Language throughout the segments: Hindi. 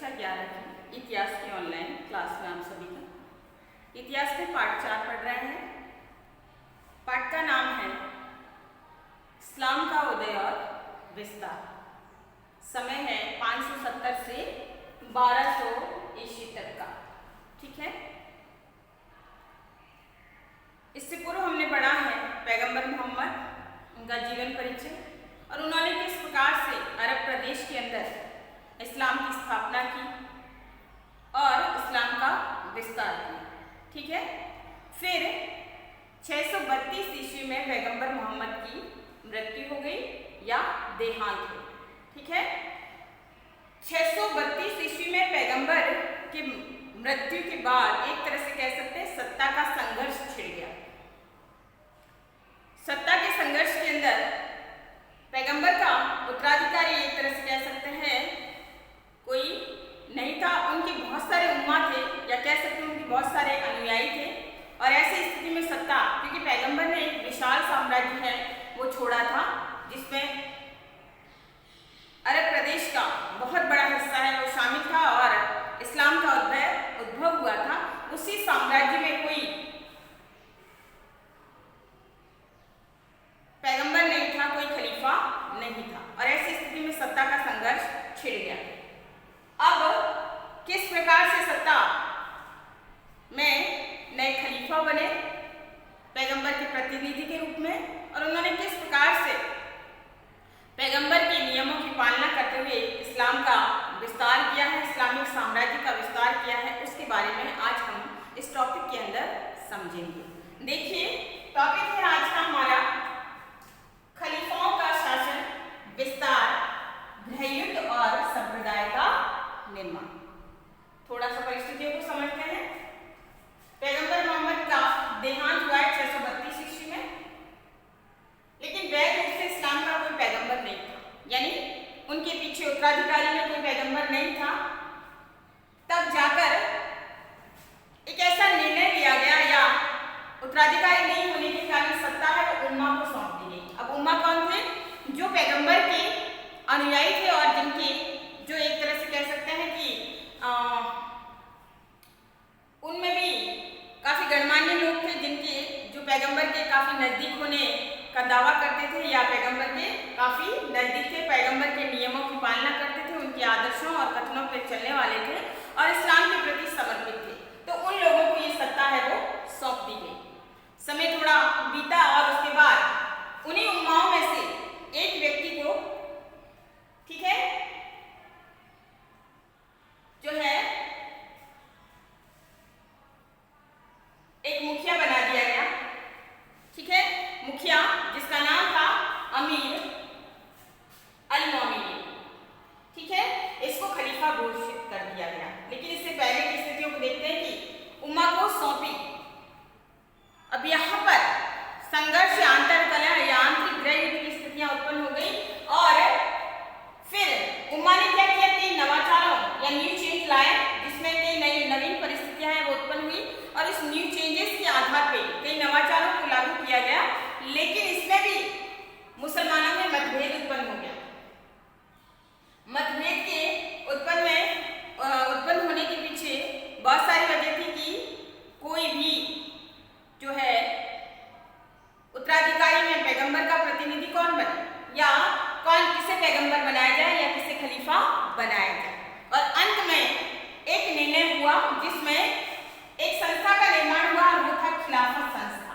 कक्षा 11 की इतिहास की ऑनलाइन क्लास में आप सभी का इतिहास के पाठ 4 पढ़ रहे हैं। पाठ का नाम है इस्लाम का उदय और विस्तार। समय है 570 से 1200 ईस्वी तक का। ठीक है, इससे पूर्व हमने पढ़ा है पैगंबर मोहम्मद, उनका जीवन परिचय और उन्होंने किस प्रकार से अरब प्रदेश के अंदर इस्लाम की स्थापना की और इस्लाम का विस्तार किया। ठीक है, फिर 632 ईस्वी में पैगंबर मोहम्मद की मृत्यु हो गई या देहांत हो। ठीक है, 632 ईस्वी में पैगंबर की मृत्यु के बाद एक तरह से कह सकते हैं सत्ता का संघर्ष छिड़ गया। सत्ता के संघर्ष के अंदर पैगंबर का उत्तराधिकारी एक तरह से कह सकते हैं कोई नहीं था। उनके बहुत सारे उम्मा थे या कह सकते हैं उनके बहुत सारे अनुयायी थे और ऐसी स्थिति में सत्ता, क्योंकि पैगंबर ने एक विशाल साम्राज्य है वो छोड़ा था जिसमें अरब प्रदेश का बहुत बड़ा हिस्सा है वो शामिल था और इस्लाम का उद्भव हुआ था। उसी साम्राज्य में कोई पैगंबर नहीं था, कोई खलीफा नहीं था और ऐसी स्थिति में सत्ता का संघर्ष छिड़ गया। अब किस प्रकार से सत्ता में नए खलीफा बने पैगंबर के प्रतिनिधि के रूप में और उन्होंने किस प्रकार से पैगंबर के नियमों की पालना करते हुए इस्लाम का विस्तार किया है, इस्लामिक साम्राज्य का विस्तार किया है, उसके बारे में आज हम इस टॉपिक के अंदर समझेंगे। देखिए, टॉपिक है आज का हमारा खलीफाओं का शासन, विस्तार, गृहयुद्ध और संप्रदाय का निर्माण। थोड़ा सा परिस्थितियों को समझते हैं। पैगंबर मोहम्मद का देहांत हुआ है 632 ईस्वी में, लेकिन वैध रूप से इस्लाम का कोई पैगंबर नहीं था, यानी उनके पीछे उत्तराधिकारी में कोई पैगंबर नहीं था। तब जाकर एक ऐसा निर्णय लिया गया या उत्तराधिकारी नहीं होने के कारण सत्ता है वो उम्मा को सौंप दी गई। अब उम्मा कौन थे? जो पैगंबर के अनुयायी थे और जिनके जो एक तरह से कह सकते हैं कि उनमें भी काफी गणमान्य लोग थे जिनके जो पैगंबर के काफी नजदीक होने का दावा करते थे या पैगंबर के काफी नजदीक थे, पैगंबर के नियमों की पालना करते थे, उनके आदर्शों और कथनों पर चलने वाले थे और इस्लाम के प्रति समर्पित थे। तो उन लोगों को ये सत्ता है वो सौंप दी गई। समय थोड़ा बीता और उसके बाद उन्हीं उम्माओं में से एक व्यक्ति को, ठीक है, जो है एक मुखिया बना दिया गया। ठीक है, मुखिया जिसका नाम था अमीर अल मोमिनीन। ठीक है, इसको खलीफा घोषित कर दिया गया। लेकिन इससे पहले की स्थितियों को देखते हैं कि उम्मा को सौंपी। अब यहाँ पर संघर्ष या आंतरिक या आंतरिक गृहयुद्ध की स्थितियां उत्पन्न हो गई और फिर उम्मा ने क्या किया? कई नवाचारों या न्यू चेंज लाए जिसमें कई नई नवीन परिस्थितियां हैं वो उत्पन्न हुई और इस न्यू चेंजेस के आधार पे कई नवाचारों को लागू किया गया। लेकिन इसमें भी मुसलमानों में मतभेद उत्पन्न हो गया। मतभेद के उत्पन्न होने के पीछे बहुत सारी वजह थी कि कोई भी जो है उत्तराधिकारी में पैगंबर का प्रतिनिधि कौन बने या किसे पैगंबर बनाया जाए या किसे खलीफा बनाया जाए। और अंत में एक निर्णय हुआ जिसमें एक संस्था का निर्माण हुआ और वो था खिलाफत संस्था।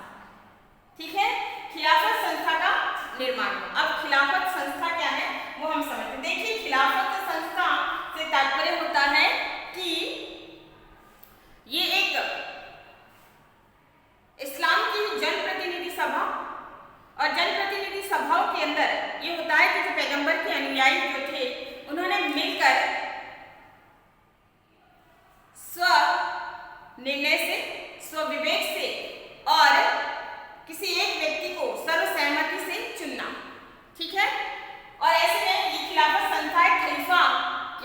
ठीक है, खिलाफत संस्था का निर्माण हुआ। अब खिलाफत संस्था क्या है वो हम समझते हैं। देखिए, खिलाफत संस्था से तात्पर्य होता है कि ये एक इस्लाम की जनप्रतिनिधि सभा और जनप्रतिनिधि सभाओं के अंदर ये होता है कि जो पैगंबर के अनुयायी जो थे उन्होंने मिलकर स्व निर्णय से, स्व विवेक से और किसी एक व्यक्ति को सर्वसहमति से चुनना। ठीक है, और ऐसे में ये खिलाफत संस्था एक खलीफा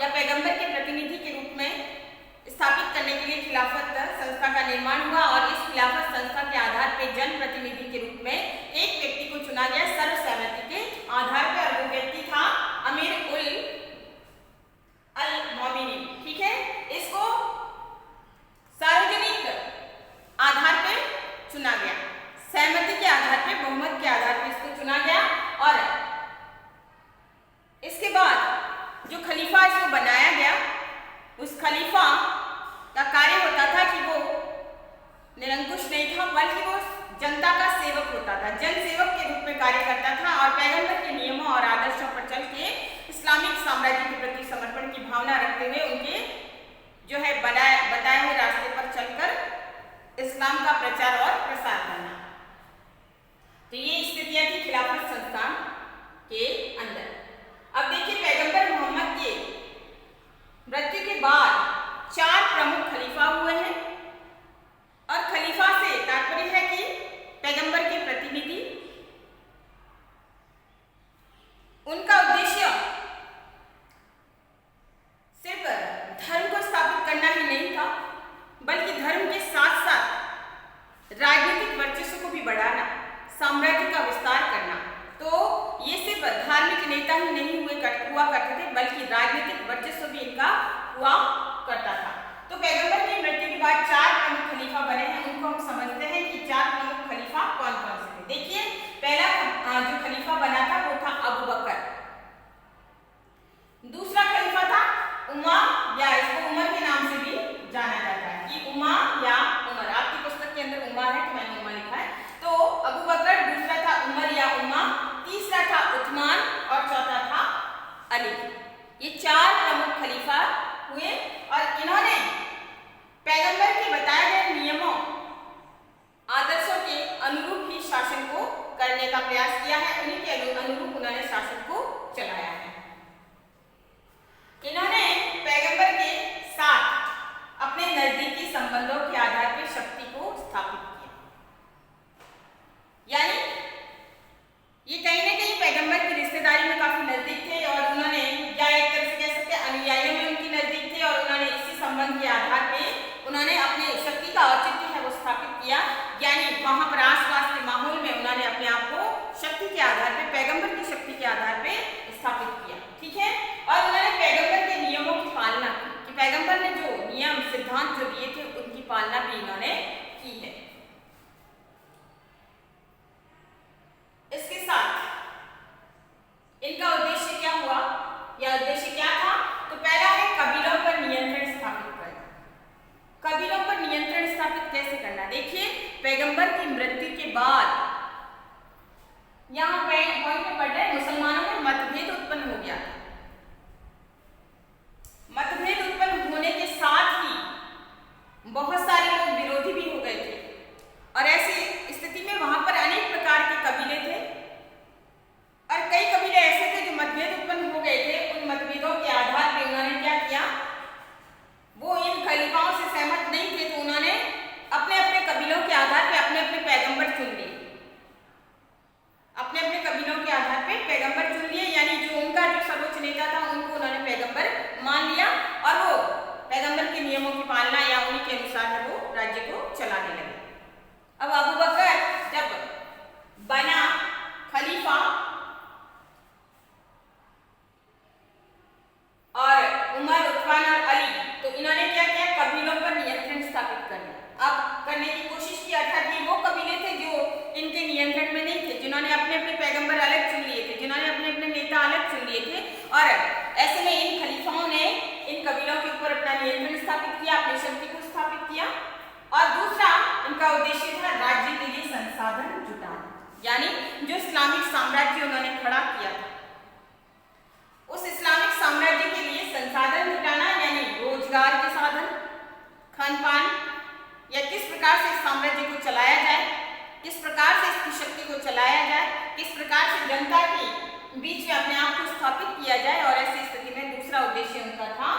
या पैगंबर के प्रतिनिधि के रूप में स्थापित करने के लिए खिलाफत संस्था का निर्माण हुआ और इस खिलाफत संस्था के आधार पर जनप्रतिनिधि के रूप में एक व्यक्ति को चुना गया सर्वसहमति के आधार पर और वो व्यक्ति था अमीर उल अल मोमिनीन। ठीक जो है बताए हुए रास्ते पर चलकर इस्लाम का प्रचार और प्रसार करना। तो ये स्थितियां थी खिलाफत संस्थान के अंदर। अब देखिए पैगंबर मोहम्मद के मृत्यु के बाद 4 प्रमुख खलीफा हुए हैं और खलीफा से तात्पर्य है कि पैगंबर के प्रतिनिधि। उनका उद्देश्य सिर्फ धर्म को स्थापित करना ही नहीं था, बल्कि धर्म के साथ साथ राजनीतिक वर्चस्व को भी बढ़ाना, साम्राज्य का विस्तार करना। तो ये सिर्फ धार्मिक नेता ही नहीं हुआ करते थे, बल्कि राजनीतिक वर्चस्व भी इनका हुआ करता था। तो पैगंबर की मृत्यु के बाद 4 प्रमुख खलीफा बने हैं। उनको हम समझते हैं कि 4 प्रमुख खलीफा कौन कौन से थे। देखिए पहला जो खलीफा बना था वो था अबू बकर। दूसरा खलीफा था उमर, या इसको उमर के नाम से भी जाना जाता है कि उमर या उमर। आपकी पुस्तक के अंदर उमर है तो मैंने उमर लिखा है। तो अबू बकर, दूसरा था उमर या उमर, तीसरा था उस्मान और चौथा था अली। ये 4 प्रमुख खलीफा हुए और इन्होंने पैगंबर के बताए गए नियमों आदर्शों के अनुरूप ही शासन को करने का प्रयास किया है। उन्हीं के अनुरूप उन्होंने शासन को चलाया है। इन्होंने पैगंबर के साथ अपने नजदीकी संबंधों के आधार पर शक्ति को स्थापित किया। यानी ये कहीं ना कहीं पैगंबर की रिश्तेदारी में काफी नजदीक थे और उन्होंने, या एक तरह से कह सकते हैं अनुयायियों में उनकी नजदीक थे, और उन्होंने इसी संबंध के आधार पे उन्होंने अपने शक्ति का औचित्य है वो स्थापित किया। यानी वहां पर आसपास के माहौल में उन्होंने अपने आप को शक्ति के आधार पे, पैगंबर की शक्ति के आधार पे स्थापित किया। ठीक है। और उन्होंने पैगंबर के नियमों की पालना की, कि पैगंबर ने जो नियम सिद्धांत जो दिए थे उनकी पालना भी इन्होंने की है। इसके साथ इनका उद्देश्य क्या हुआ, या उद्देश्य क्या था? तो पहला है कबीलों पर नियंत्रण स्थापित करना। कबीलों पर नियंत्रण स्थापित कैसे करना? देखिए पैगंबर की मृत्यु के बाद यहाँ पे पॉइंट में पढ़ रहे हैं, मुसलमानों में मतभेद उत्पन्न हो गया। मतभेद उत्पन्न होने के साथ ही बहुत सारे लोग विरोधी भी हो गए थे, और ऐसी स्थिति में वहां पर अनेक प्रकार के कबीले थे और कई कबीले ऐसे थे जो मतभेद उत्पन्न हो गए थे। उन मतभेदों के आधार पर उन्होंने क्या किया, वो इन खलीफाओं से सहमत नहीं थे, तो उन्होंने अपने अपने कबीलों के आधार पर अपने अपने पैगंबर चुन लिए। अपने अपने कबीलों के आधार पर पैगंबर चुन लिए, यानी जो उनका जो सर्वोच्च नेता था उनको उन्होंने पैगंबर मान लिया और वो पैगंबर के नियमों की पालना या उन्हीं के अनुसार है वो राज्य को चलाने लगे। अब अबू बकर जब बना खलीफा और उमर, उस्मान और अली, तो इन्होंने क्या किया, कबीलों पर नियंत्रण स्थापित कर दिया। अब करने की कोशिश की, अर्थात ये वो कबीले थे जो इनके नियंत्रण में नहीं थे, जिन्होंने अपने अपने पैगंबर अलग चुन लिए थे, जिन्होंने अपने अपने नेता अलग चुन लिए थे, और ऐसे में इन खलीफाओं ने इन कबीलों के ऊपर अपना नियंत्रण स्थापित किया, अपनी शक्ति को स्थापित किया। और दूसरा इनका उद्देश्य था राज्य के लिए संसाधन जुटाना, यानी जो इस्लामिक साम्राज्य उन्होंने खड़ा किया था उस इस्लामिक साम्राज्य के लिए संसाधन जुटाना, यानी रोजगार के साधन, खान पान, या किस प्रकार से इस साम्राज्य को चलाया जाए, किस प्रकार से इसकी शक्ति को चलाया जाए, किस प्रकार से जनता के बीच में अपने आप को स्थापित किया जाए। और ऐसी स्थिति में दूसरा उद्देश्य उनका था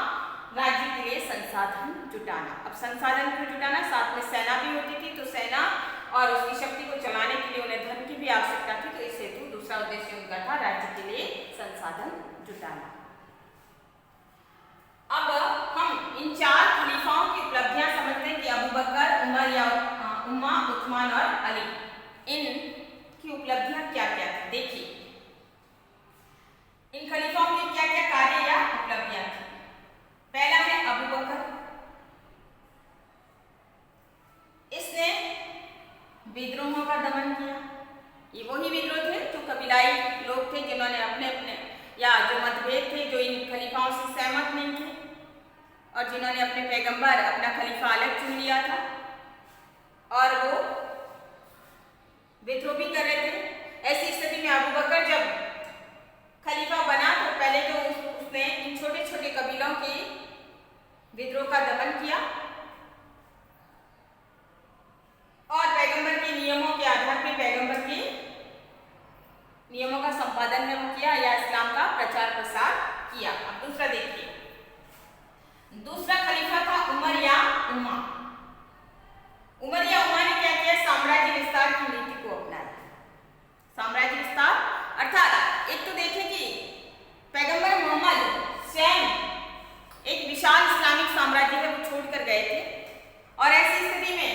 राज्य के लिए संसाधन जुटाना। अब संसाधन क्यों जुटाना? साथ में सेना भी होती थी, तो सेना और उसकी शक्ति को चलाने के लिए उन्हें धन की भी आवश्यकता थी, तो इस हेतु दूसरा उद्देश्य उनका था राज्य के लिए संसाधन जुटाना। अब हम इन 4 खलीफाओं की उपलब्धियां समझते हैं कि अबू बकर, उमर या उस्मान और अली, इन की उपलब्धियां क्या क्या थी। देखिए इन खलीफाओं के क्या क्या कार्य या उपलब्धियां थी। पहला है अबू बकर, इसने विद्रोहों का दमन किया। ये वही विद्रोह थे जो कबीलाई लोग थे जिन्होंने अपने अपने या जो मतभेद थे, जो इन खलीफाओं से सहमत नहीं थे और जिन्होंने अपने पैगंबर, अपना खलीफा अलग चुन लिया था और वो विद्रोह भी कर रहे थे। ऐसी स्थिति में अबू बकर जब खलीफा बना तो पहले तो उसने इन छोटे छोटे कबीलों के विद्रोह का दमन प्रचार प्रसार किया। अब दूसरा देखिए, दूसरा खलीफा था उमर या उमा। उमर या उमा ने क्या किया? साम्राज्य विस्तार की नीति को अपनाया। साम्राज्य विस्तार अर्थात एक तो देखें कि पैगंबर मोहम्मद स्वयं एक विशाल इस्लामिक साम्राज्य है वो छोड़कर गए थे, और ऐसी स्थिति में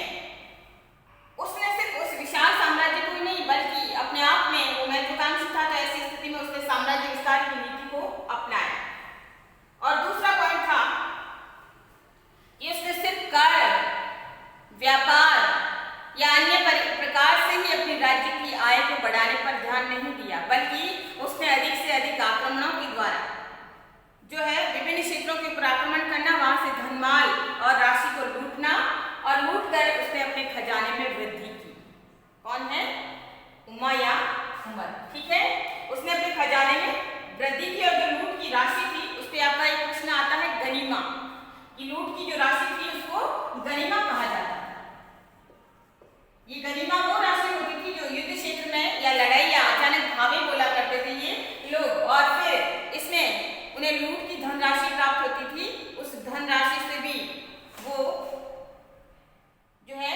उसने सिर्फ उस विशाल साम्राज्य को ही नहीं बल्कि अपने आप में वो महत्वाकांक्षी था, तो ऐसी स्थिति में उसने साम्राज्य विस्तार की नीति को अपनाया। और दूसरा पॉइंट था कि उसने सिर्फ कर, व्यापार या अन्य प्रकार से ही अपने राज्य की आय को बढ़ाने पर ध्यान नहीं दिया, बल्कि उसने अधिक से अधिक आक्रमणों के द्वारा जो है विभिन्न क्षेत्रों के ऊपर आक्रमण करना, वहां से धनमाल और राशि को लूटना, और लूट कर उसने अपने खजाने में वृद्धि की। कौन है? उमा या उमर, ठीक है। उसने अपने खजाने में वृद्धि की, और जो लूट की राशि थी उस पर आपका एक प्रश्न आता है गनीमा, कि लूट की जो राशि थी उसको गनीमा कहा जाता है। ये गनीमा वो राशि होती थी जो युद्ध क्षेत्र में या लड़ाई या अचानक भावे बोला करते थे ये लोग, और फिर इसमें उन्हें लूट की धनराशि प्राप्त होती थी। उस धनराशि से भी वो जो है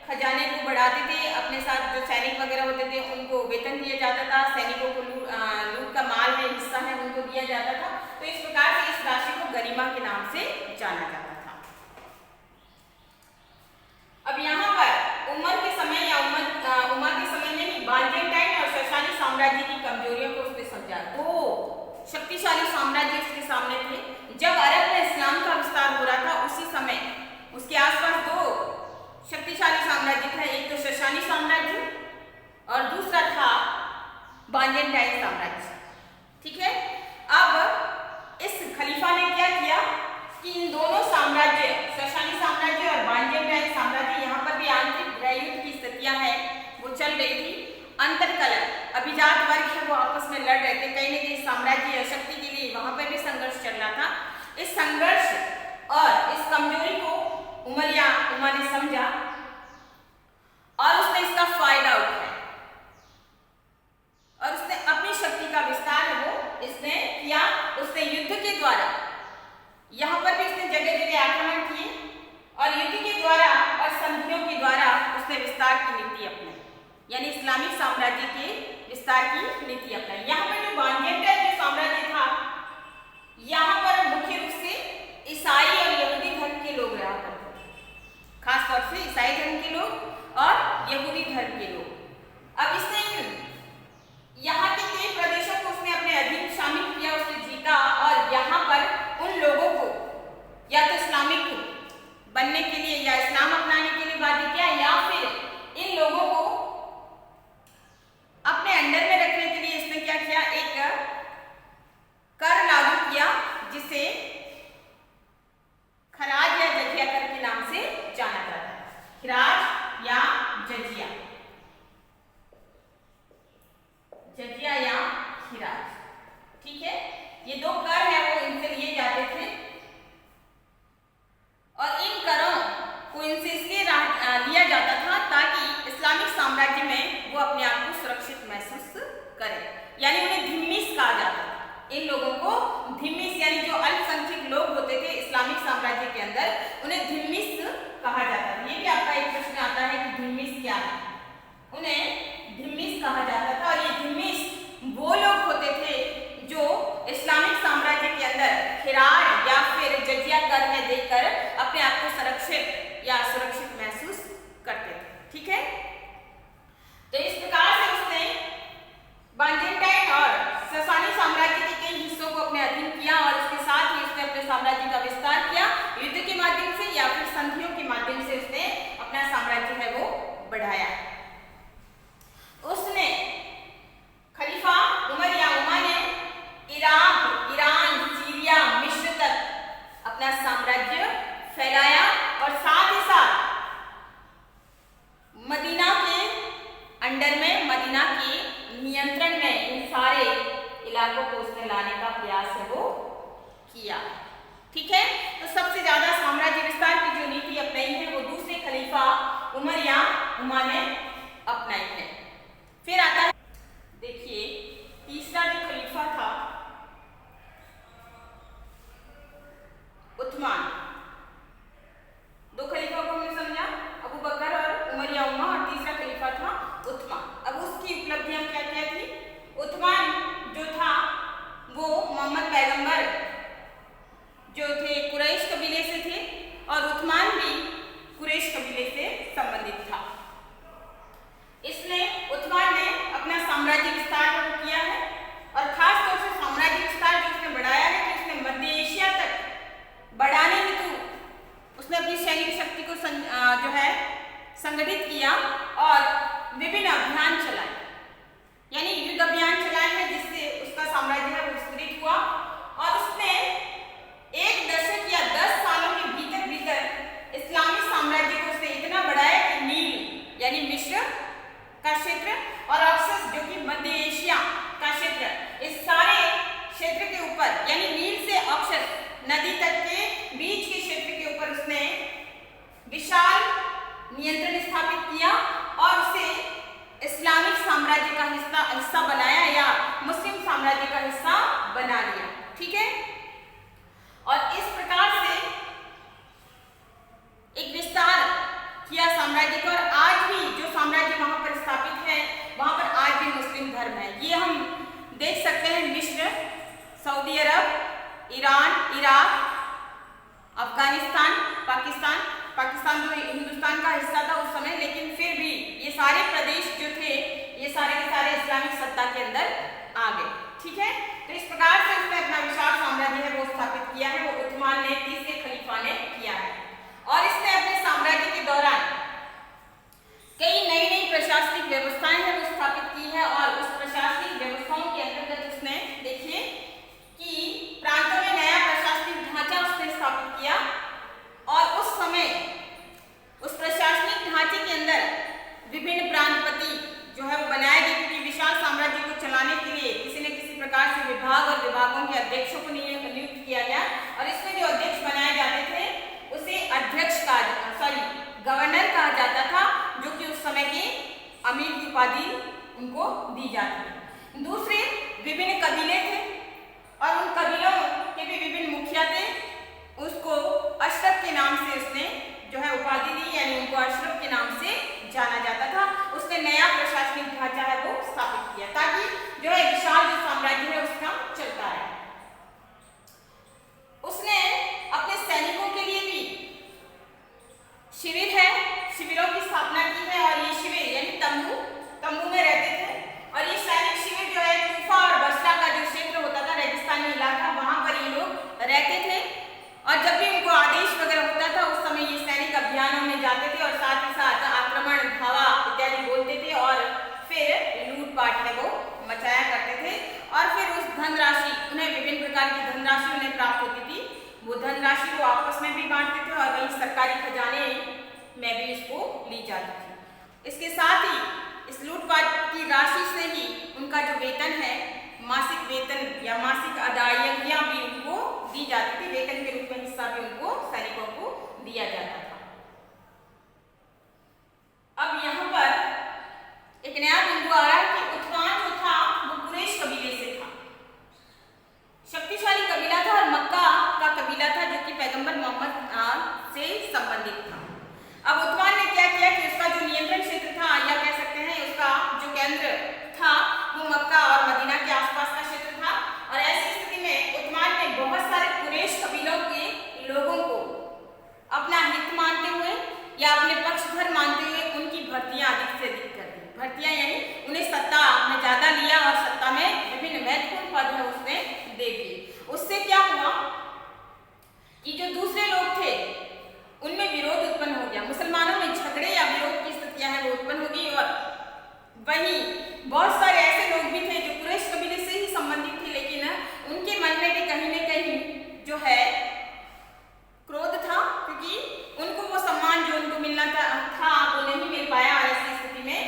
खजाने को बढ़ाते थे, अपने साथ जो सैनिक वगैरह होते थे उनको वेतन दिया जाता था, सैनिकों को लूट का माल है, हिस्सा है, उनको दिया जाता था। तो इस प्रकार से इस राशि को गनीमा के नाम से जाना जाता था। अब यहाँ पर उमर के समय या उमा के समय में ही बाइजेंटाइन और शशानी साम्राज्य की कमजोरियों को उसने समझा। दो शक्तिशाली साम्राज्य उसके सामने थे। जब अरब में इस्लाम का विस्तार हो रहा था उसी समय उसके आसपास दो शक्तिशाली साम्राज्य थे, एक तो शशानी साम्राज्य और दूसरा था बाइजेंटाइन साम्राज्य, ठीक है। अब इस खलीफा ने क्या किया कि इन दोनों साम्राज्य, शशानी साम्राज्य और बाइजेंटाइन साम्राज्य, यहाँ पर भी आंतरिक गृहयुद्ध की स्थितियां हैं वो चल रही थी। अंतरकलह, अभिजात वर्ग है वो आपस में लड़ रहे थे, कहीं न कहीं साम्राज्य या शक्ति के लिए वहां पर भी संघर्ष चल रहा था। इस संघर्ष और इस कमजोरी को उमर या उमा ने समझा और उसने इसका फायदा उठाया, और उसने अपनी शक्ति का विस्तार है वो इसने किया। उसने युद्ध के द्वारा, यहाँ पर भी उसने जगह जगह आक्रमण किए, और युद्ध के द्वारा और संधियों के द्वारा उसने विस्तार की नीति अपनाई, यानी इस्लामिक साम्राज्य के विस्तार की नीति अपनाई। यहाँ पर जो बाइजेंटाइन जो साम्राज्य था, यहाँ पर मुख्य रूप से ईसाई और यहूदी धर्म के लोग रहा करते थे, खासतौर से ईसाई धर्म के लोग और यहूदी धर्म के लोग। अब इसने यहाँ के कई प्रदेशों को उसने अपने अधीन शामिल किया, उसने जीता, और यहाँ पर उन लोगों को या तो इस्लामिक बनने के लिए या इस्लाम अपनाने के लिए बाध्य किया, या फिर इन लोगों को अपने अंडर में रखने के लिए इसने क्या किया, एक कर लागू किया जिसे खराज या जजिया कर के नाम से जाना जाता है। खराज या जजिया, जजिया या खिराज, ठीक है। ये दो कर है वो इनसे लिए जाते थे, और इन करों को इनसे इसलिए लिया जाता था ताकि इस्लामिक साम्राज्य में वो अपने आप को सुरक्षित महसूस करे, यानी उन्हें धिम्मिस कहा जाता था। इन लोगों को धिम्मिस, यानी जो अल्पसंख्यक लोग होते थे इस्लामिक साम्राज्य के अंदर, उन्हें धिम्मिस कहा जाता था। ये भी आपका एक प्रश्न आता है कि धिम्मिस क्या है, उन्हें धिम्मिस कहा जाता था। और ये धिम्मिस वो लोग होते थे जो इस्लामिक साम्राज्य के अंदर खिराज या फिर जजिया कर में देकर अपने आप को सुरक्षित या असुरक्षित महसूस करते थे, ठीक है। तो इस प्रकार से उसने बाइजेंटाइन और ससानी साम्राज्य के कई हिस्सों को अपने अधीन किया, और इसके साथ ही उसने अपने साम्राज्य का विस्तार किया, युद्ध के माध्यम से या फिर संधियों के माध्यम से उसने अपना साम्राज्य है वो बढ़ाया। उसने खलीफा उमर या उमा ने इराक, ईरान, सीरिया, मिस्र तक अपना साम्राज्य फैलाया, और साथ ही साथ मदीना के अंडर में, मदीना के नियंत्रण में इन सारे इलाकों को उसने लाने का प्रयास है वो किया, ठीक है। तो सबसे ज्यादा साम्राज्य विस्तार की जो नीति अपनाई है वो दूसरे खलीफा उमर या उमा ने अपनाई है। फिर आता है, देखिए तीसरा जो खलीफा था नदी तट के बीच के क्षेत्र के ऊपर उसने विशाल नियंत्रण स्थापित किया और उसे इस्लामिक साम्राज्य का हिस्सा बनाया या मुस्लिम साम्राज्य का हिस्सा बना लिया। ठीक है, और इस प्रकार से एक विस्तार किया साम्राज्य का, और आज भी जो साम्राज्य वहां पर स्थापित है वहां पर आज भी मुस्लिम धर्म है। ये हम देख सकते हैं मिस्र, सऊदी अरब, ईरान, इराक, अफगानिस्तान, पाकिस्तान जो हिंदुस्तान का हिस्सा था उस समय, लेकिन फिर भी ये सारे प्रदेश जो थे ये सारे के सारे इस्लामिक सत्ता के अंदर आ गए। ठीक है, तो इस प्रकार से उसने अपना विशाल साम्राज्य है वो स्थापित किया है, वो उस्मान ने, तीसरे खलीफा ने किया है। और इसने अपने साम्राज्य के दौरान कई नई नई प्रशासनिक व्यवस्थाएं हैं वो स्थापित की है, और उस प्रशासनिक व्यवस्थाओं के अंतर्गत उसने देखिए कि प्रांतों में नया प्रशासनिक ढांचा उसने स्थापित किया, और उस समय उस प्रशासनिक ढांचे के अंदर विभिन्न प्रांतपति जो है वो बनाए गए, क्योंकि विशाल साम्राज्य को चलाने के लिए किसी न किसी प्रकार से विभाग और विभागों के अध्यक्षों को नियुक्त किया गया, और इसमें जो अध्यक्ष बनाए जाते थे उसे गवर्नर कहा जाता था, जो कि उस समय के अमीर की उपाधि उनको दी जाती थी। दूसरे विभिन्न कबीले थे और उन कबीलों के भी विभिन्न मुखिया थे, उसको अशरफ के नाम से उसने जो है उपाधि दी, यानी उनको अशरफ के नाम से जाना जाता था। उसने नया प्रशासनिक ढांचा है वो स्थापित किया ताकि जो है विशाल जो साम्राज्य है उसका चलता रहे। उसने अपने सैनिकों के लिए भी शिविर है, शिविरों की स्थापना की है, और ये शिविर यानी तंबू में रहते थे, और ये सैनिक शिविर जो है कूफा और बसरा का जो क्षेत्र होता था, रेगिस्तानी इलाका, वहां पर ये लोग रहते थे, और जब भी उनको आदेश वगैरह होता था उस समय ये सैनिक अभियानों में जाते थे और साथ ही साथ आक्रमण, धावा इत्यादि बोलते थे, और फिर लूटपाट है वो मचाया करते थे, और फिर उस धनराशि उन्हें विभिन्न प्रकार की धनराशि उन्हें प्राप्त होती थी, वो धनराशि को आपस में भी बांटते थे और वही सरकारी खजाने में भी इसको ली जाती थी। इसके साथ ही इस लूटपाट की राशि से ही उनका जो वेतन है, मासिक वेतन या मासिक अदायगियां भी उनको दी जाती थी, वेतन के रूप में हिस्सा भी उनको सैनिकों को दिया जाता था। अब यहाँ पर एक नया बिंदु आ रहा है कि उस्मान जो था वो कुरैश कबीले से था, शक्तिशाली कबीला था और मक्का का कबीला था जो कि पैगंबर मोहम्मद से संबंधित था। अब उस्मान ने क्या किया कि उसका जो नियंत्रण क्षेत्र था, या कह सकते हैं उसका जो केंद्र था, वो मक्का और मदीना के आसपास का क्षेत्र था, और ऐसी स्थिति में उस्मान ने बहुत सारे कुरैश कबीलों के लोगों को अपना हित मानते हुए या अपने पक्षधर मानते हुए उनकी भर्तियां अधिक से अधिक कर दी। भर्तियां यानी उन्हें सत्ता में ज्यादा लिया और सत्ता में विभिन्न महत्वपूर्ण पद है उसने दे दिए। उससे क्या हुआ कि जो दूसरे लोग थे उनमें विरोध उत्पन्न हो गया, मुसलमानों में झगड़े या विरोध की स्थितियां हैं वो उत्पन्न हो गई, और वहीं बहुत सारे ऐसे लोग भी थे जो कुरैश कबीले से ही संबंधित थे, लेकिन उनके मन में भी कहीं न कहीं जो है क्रोध था, क्योंकि उनको वो सम्मान जो उनको मिलना था वो नहीं मिल पाया, और ऐसी स्थिति में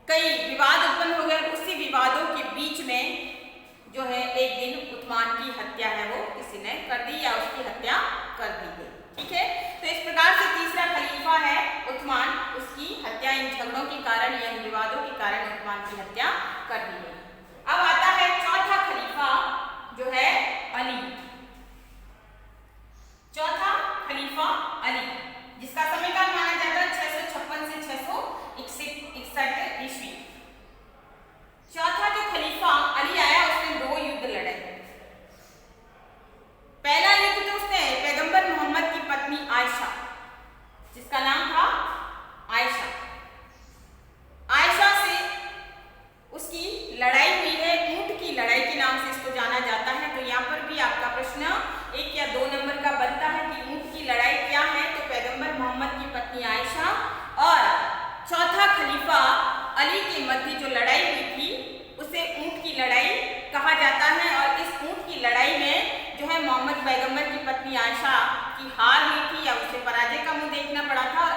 कई विवाद उत्पन्न हो गए। उसी विवादों के बीच में जो है एक दिन उस्मान की हत्या है वो किसी ने कर दी, या उसकी हत्या कर दी गई। ठीक है, तो इस प्रकार से तीसरा खलीफा है उस्मान, उसकी हत्या इन झगड़ों के कारण या इन विवादों के कारण उस्मान की हत्या कर दी गई। अब आता है चौथा खलीफा जो है अली। चौथा खलीफा अली, जिसका समयकाल माना जाता है 656 से 661 ईस्वी। चौथा जो खलीफा अली आया उसने 2 युद्ध लड़े। पहला युद्ध तो उसने पैगंबर मोहम्मद की पत्नी आयशा, जिसका नाम था आयशा से उसकी लड़ाई हुई है, ऊंट की लड़ाई के नाम से इसको जाना जाता है। तो यहाँ पर भी आपका प्रश्न 1 या 2 नंबर का बनता है कि ऊंट की लड़ाई क्या है, तो पैगंबर मोहम्मद की पत्नी आयशा और चौथा खलीफा अली के मध्य जो लड़ाई हुई थी उसे ऊंट की लड़ाई कहा जाता है, और इस ऊंट की लड़ाई में जो है मोहम्मद पैगंबर की पत्नी आयशा की हार हुई थी, या उसे पराजय का मुंह देखना पड़ा था, और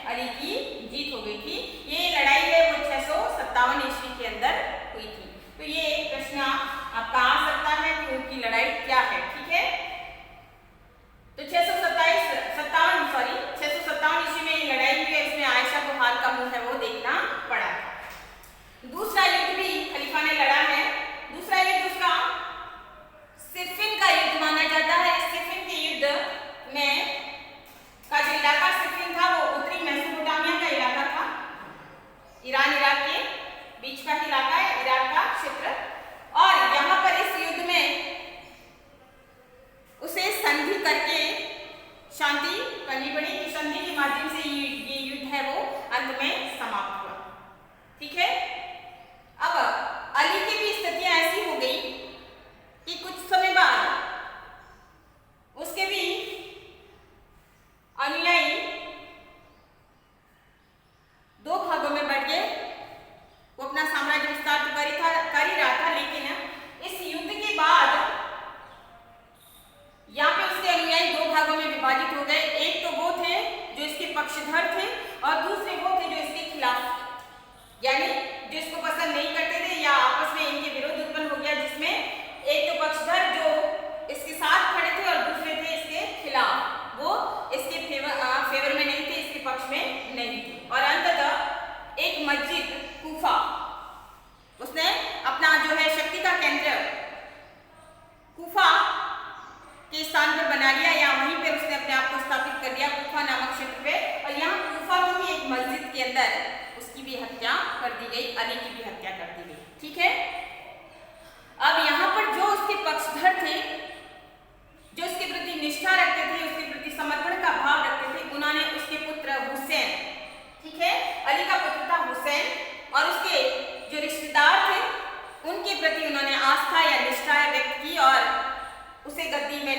अली की जीत हो गई थी। ये लड़ाई है वो 657 ईस्वी के अंदर हुई थी। तो ये प्रश्न आपका आ सकता है कि उनकी लड़ाई क्या है। ठीक है,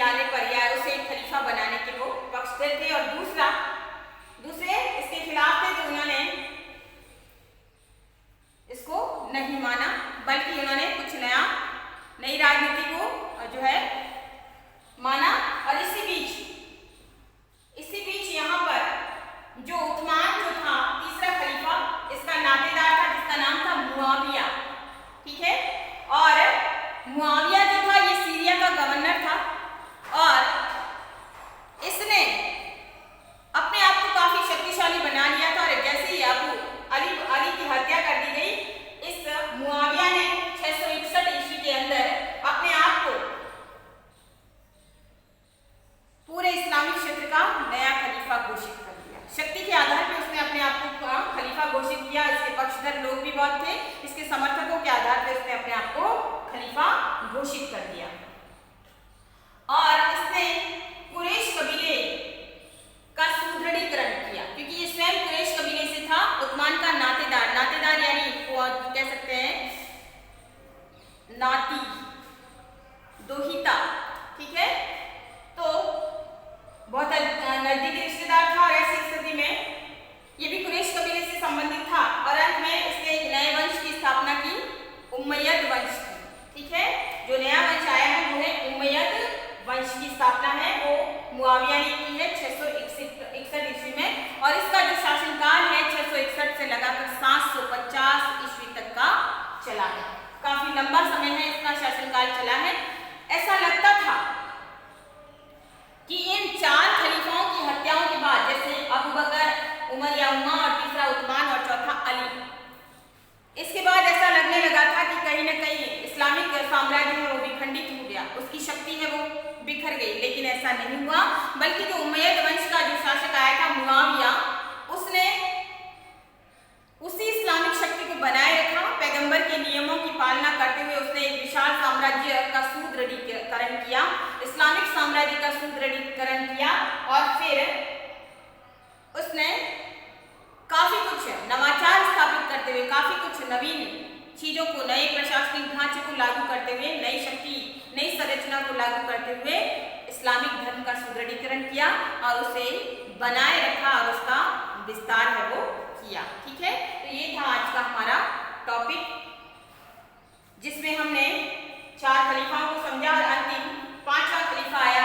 लाने पर या उसे खलीफा बनाने के वो पक्षधर थे, और दूसरे इसके खिलाफ थे, तो उन्होंने इसको नहीं माना, बल्कि उन्होंने कुछ नई राजनीति को जो है माना। और इसी बीच यहाँ पर जो उस्मान जो था तीसरा खलीफा, इसका नातेदार था जिसका नाम था मुआविया, ठीक है। और मुआविया जो था ये सीरिया का गवर्नर था, और इसने अपने आप को काफी शक्तिशाली बना लिया था। और जैसे ही अली की हत्या कर दी गई, इस मुआविया ने 661 ईस्वी के अंदर अपने आप को पूरे इस्लामिक क्षेत्र का नया खलीफा घोषित कर दिया। शक्ति के आधार पर उसने अपने आप को खलीफा घोषित किया। इसके पक्षधर लोग भी बहुत थे, इसके समर्थकों के आधार पर उसने अपने आप को खलीफा घोषित कर दिया। और इसने कुरैश कबीले का सुदृढ़ीकरण किया, क्योंकि ये स्वयं कुरैश कबीले से था। उस्मान का नातेदार यानी कह सकते हैं नाती, दोहिता, ठीक है, तो बहुत नजदीकी रिश्तेदार था। और ऐसी स्थिति में ये भी कुरैश कबीले से संबंधित था, और अंत में इसने एक नए वंश की स्थापना की, उम्मयद वंश की, ठीक है। जो नया वंश आया है वो है उम्मयद वंश की स्थापना है, वो मुआविया ने की है 661 ईस्वी में। और इसका जो शासनकाल है 661 से लगाकर 750 ईस्वी तक का चला है। काफी लंबा समय है इसका शासनकाल चला है। ऐसा लगता था कि इन 4 खलीफाओं की हत्याओं के बाद, जैसे अबू बकर, उमर या उम्मा, और तीसरा उस्मान, और चौथा अली, इसके बाद ऐसा लगने लगा था कि कहीं न कहीं इस्लामिक साम्राज्य है वो विखंडित हो गया, उसकी शक्ति है वो बिखर गई। लेकिन ऐसा नहीं हुआ, बल्कि जो उम्मयद वंश का जो शासक आया था मुआविया, उसने उसी इस्लामिक शक्ति को बनाए रखा। पैगंबर के नियमों की पालना करते हुए उसने एक विशाल साम्राज्य का सुदृढ़ीकरण किया, इस्लामिक साम्राज्य का सुदृढ़ीकरण किया। और फिर उसने काफी कुछ नवाचार स्थापित करते हुए, काफी कुछ नवीन चीजों को, नए प्रशासनिक ढांचे को लागू करते हुए, नई संरचना को लागू करते हुए इस्लामिक धर्म का सुदृढ़ीकरण किया और उसे बनाए रखा और उसका विस्तार है वो किया, ठीक है। तो ये था आज का हमारा टॉपिक, जिसमें हमने 4 खलीफाओं को समझा और अंतिम 5वां खलीफा आया